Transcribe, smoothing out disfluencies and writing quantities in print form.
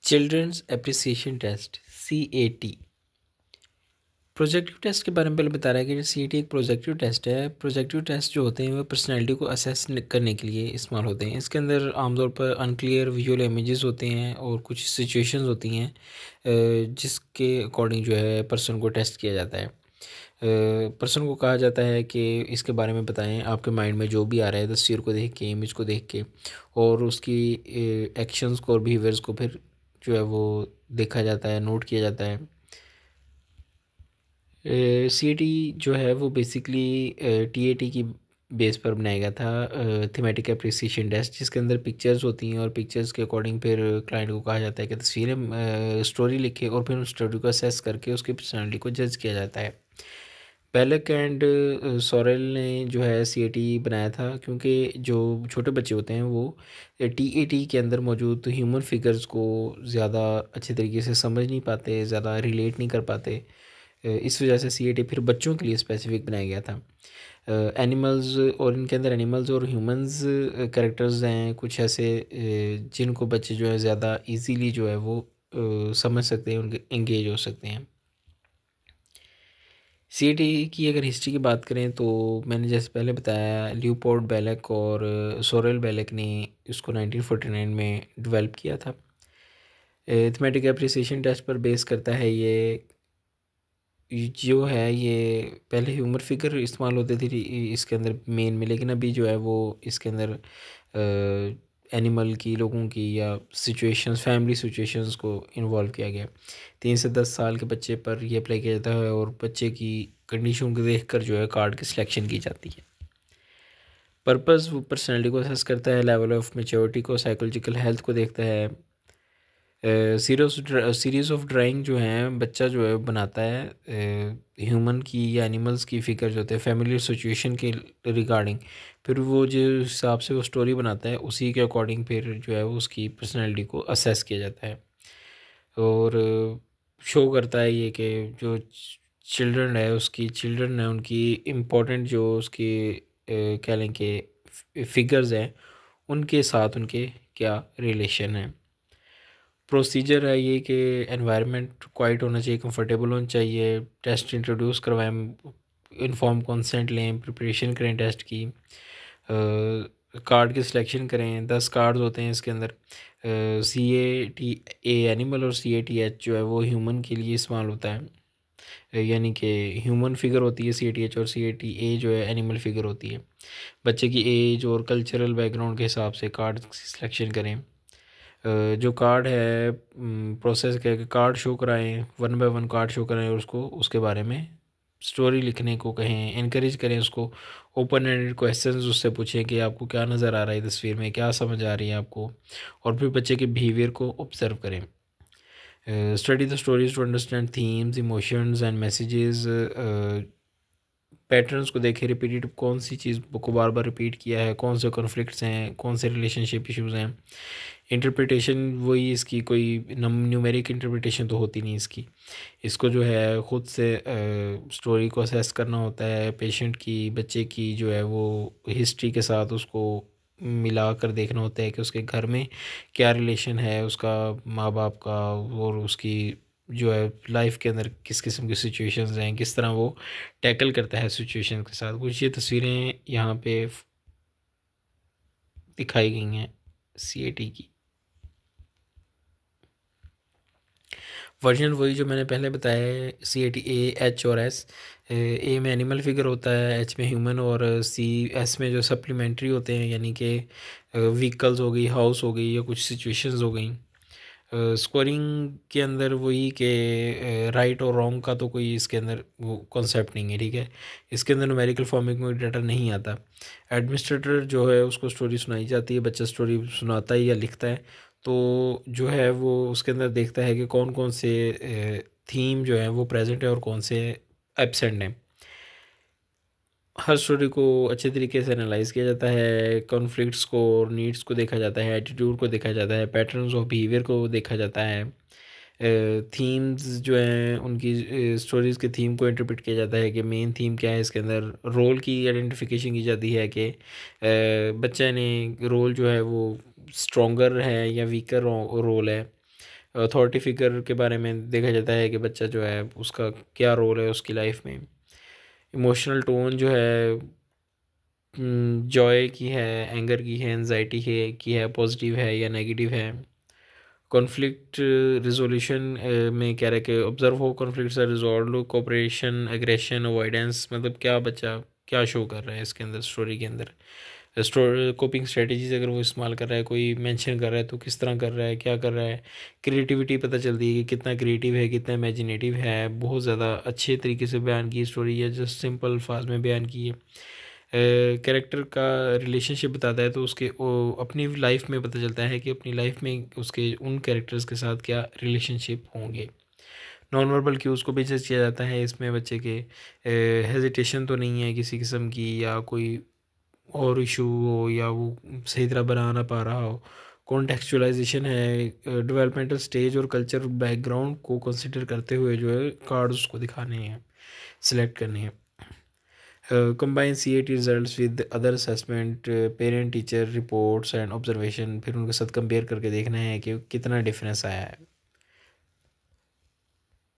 Children's appreciation test CAT। Projective test के बारे में पहले बता रहा है कि CAT एक प्रोजेक्टिव टेस्ट है। प्रोजेक्टिव टेस्ट जो होते हैं वो पर्सनैलिटी को असेस करने के लिए इस्तेमाल होते हैं। इसके अंदर आमतौर पर अनक्लियर विजुअल इमेजेस होते हैं और कुछ सिचुएशंस होती हैं जिसके अकॉर्डिंग जो है पर्सन को टेस्ट किया जाता है। पर्सन को कहा जाता है कि इसके बारे में बताएं, आपके माइंड में जो भी आ रहा है तस्वीर को देख के, इमेज को देख के, और उसकी एक्शंस को और बिहेवियर्स को फिर जो है वो देखा जाता है, नोट किया जाता है। CAT जो है वो बेसिकली TAT की बेस पर बनाया गया था, थीमेटिक एप्रिसिएशन टेस्ट, जिसके अंदर पिक्चर्स होती हैं और पिक्चर्स के अकॉर्डिंग फिर क्लाइंट को कहा जाता है कि तस्वीरें स्टोरी लिखे और फिर उस स्टोरी को असेस करके उसकी पर्सनैलिटी को जज किया जाता है। बेलेक एंड सोरेल ने जो है CAT बनाया था क्योंकि जो छोटे बच्चे होते हैं वो TAT के अंदर मौजूद ह्यूमन फिगर्स को ज़्यादा अच्छे तरीके से समझ नहीं पाते, ज़्यादा रिलेट नहीं कर पाते। इस वजह से CAT फिर बच्चों के लिए स्पेसिफिक बनाया गया था। एनिमल्स, और इनके अंदर एनिमल्स और ह्यूमंस कैरेक्टर्स हैं कुछ ऐसे जिनको बच्चे जो है ज़्यादा इजीली जो है वो समझ सकते हैं, उनके एंगेज हो सकते हैं। CAT की अगर हिस्ट्री की बात करें तो मैंने जैसे पहले बताया, ल्यूपोल्ड बेलेक और सोरेल बेलेक ने इसको 1949 में डेवलप किया था। थीमेटिक एप्रिसिएशन टेस्ट पर बेस करता है ये जो है। ये पहले ह्यूमर फिगर इस्तेमाल होते थे इसके अंदर मेन में, लेकिन अभी जो है वो इसके अंदर एनिमल की, लोगों की या सिचुएशंस, फैमिली सिचुएशंस को इन्वॉल्व किया गया। 3 से 10 साल के बच्चे पर यह अप्लाई किया जाता है और बच्चे की कंडीशन को देखकर जो है कार्ड की सिलेक्शन की जाती है। पर्पस वो पर्सनैलिटी को असेस करता है, लेवल ऑफ मेच्योरिटी को, साइकोलॉजिकल हेल्थ को देखता है। सीरीज ऑफ ड्राइंग जो हैं बच्चा जो है बनाता है ह्यूमन की या एनिमल्स की फिगर जो होते हैं फैमिली सिचुएशन के रिगार्डिंग, फिर वो जो हिसाब से वो स्टोरी बनाता है उसी के अकॉर्डिंग फिर जो है वो उसकी पर्सनैलिटी को असेस किया जाता है। और शो करता है ये कि जो चिल्ड्रन है उनकी इम्पोर्टेंट जो उसकी कह लें कि फिगर्स हैं उनके साथ उनके क्या रिलेशन है। प्रोसीजर है ये कि एनवायरनमेंट क्वाइट होना चाहिए, कंफर्टेबल होना चाहिए, टेस्ट इंट्रोड्यूस करवाएं, इन्फॉर्म कंसेंट लें, प्रिपरेशन करें टेस्ट की, कार्ड की सिलेक्शन करें। 10 कार्ड्स होते हैं इसके अंदर। CAT एनिमल और CATH जो है वो ह्यूमन के लिए इस्तेमाल होता है, यानी कि ह्यूमन फिगर होती है CATH और CATA जो है एनिमल फिगर होती है। बच्चे की एज और कल्चरल बैकग्राउंड के हिसाब से कार्ड सिलेक्शन करें। जो कार्ड है प्रोसेस के कार्ड शो कराएं, 1 बाय 1 कार्ड शो कराएं और उसको उसके बारे में स्टोरी लिखने को कहें, इनकरेज करें उसको। ओपन एंडेड क्वेश्चंस उससे पूछें कि आपको क्या नज़र आ रहा है तस्वीर में, क्या समझ आ रही है आपको, और फिर बच्चे के बिहेवियर को ऑब्जर्व करें। Study the stories to understand themes, emotions and messages. Patterns को देखें, रिपीटेड कौन सी चीज़ को बार बार रिपीट किया है, कौन से कॉन्फ्लिक्ट्स हैं, कौन से रिलेशनशिप इश्यूज़ हैं। इंटरप्रिटेशन वही, इसकी कोई न्यूमेरिक इंटरप्रिटेशन तो होती नहीं इसको जो है ख़ुद से स्टोरी को असेस करना होता है, पेशेंट की, बच्चे की जो है वो हिस्ट्री के साथ उसको मिला कर देखना होता है कि उसके घर में क्या रिलेशन है उसका माँ बाप का, और उसकी जो है लाइफ के अंदर किस किस्म की सिचुएशंस हैं, किस तरह वो टैकल करता है सिचुएशन के साथ। कुछ ये तस्वीरें यहाँ पे दिखाई गई हैं CAT की। वर्जन वही जो मैंने पहले बताया है, CAT A, H और S। A में एनिमल फिगर होता है, H में ह्यूमन, और S में जो सप्लीमेंट्री होते हैं यानी कि व्हीकल्स हो गई, हाउस हो गई, या कुछ सिचुएशंस हो गई। स्कोरिंग के अंदर वही कि राइट और रॉन्ग का तो कोई इसके अंदर वो कॉन्सेप्ट नहीं है, ठीक है। इसके अंदर न्यूमेरिकल फॉर्मेट में डाटा नहीं आता। एडमिनिस्ट्रेटर जो है उसको स्टोरी सुनाई जाती है, बच्चा स्टोरी सुनाता है या लिखता है, तो जो है वो उसके अंदर देखता है कि कौन कौन से थीम जो है वो प्रेजेंट है और कौन से एब्सेंट हैं। हर स्टोरी को अच्छे तरीके से एनालाइज किया जाता है, कॉन्फ्लिक्ट्स को और नीड्स को देखा जाता है, एटीट्यूड को देखा जाता है, पैटर्न्स ऑफ बिहेवियर को देखा जाता है। थीम्स जो हैं उनकी स्टोरीज़ के थीम को इंटरप्रेट किया जाता है कि मेन थीम क्या है। इसके अंदर रोल की आइडेंटिफिकेशन की जाती है कि बच्चे ने रोल जो है वो स्ट्रॉन्गर है या वीकर रोल है। अथॉरिटी फिगर के बारे में देखा जाता है कि बच्चा जो है उसका क्या रोल है उसकी लाइफ में। इमोशनल टोन जो है जॉय की है, एंगर की है, एनजाइटी की है, पॉजिटिव है या नेगेटिव है। कॉन्फ्लिक्ट रिजोल्यूशन में कह रहा है कि ऑब्जर्व हो conflicts are resolve, cooperation, aggression, avoidance, मतलब क्या बच्चा क्या शो कर रहा है इसके अंदर, स्टोरी के अंदर। स्टोरी कोपिंग स्ट्रेटजीज अगर वो इस्तेमाल कर रहा है, कोई मेंशन कर रहा है तो किस तरह कर रहा है, क्या कर रहा है। क्रिएटिविटी पता चलती है कि कितना क्रिएटिव है, कितना इमेजिनेटिव है। बहुत ज़्यादा अच्छे तरीके से बयान की स्टोरी है, जस्ट सिंपल अल्फाज में बयान की है। कैरेक्टर का रिलेशनशिप बताता है तो उसके अपनी लाइफ में पता चलता है कि अपनी लाइफ में उसके उन कैरेक्टर्स के साथ क्या रिलेशनशिप होंगे। नॉन वर्बल क्यूज़ को भी जज किया जाता है इसमें बच्चे के। हेजिटेशन तो नहीं है किसी किस्म की, या कोई और इशू हो, या वो सही तरह बना ना पा रहा हो। कॉन्टेक्चुअलाइजेशन है, डेवलपमेंटल स्टेज और कल्चर बैकग्राउंड को कंसिडर करते हुए जो है कार्ड्स उसको दिखाने हैं, सिलेक्ट करने हैं। Combine CAT results with other assessment, parent teacher reports and observation, फिर उनके साथ कंपेयर करके देखना है कि कितना डिफरेंस आया है।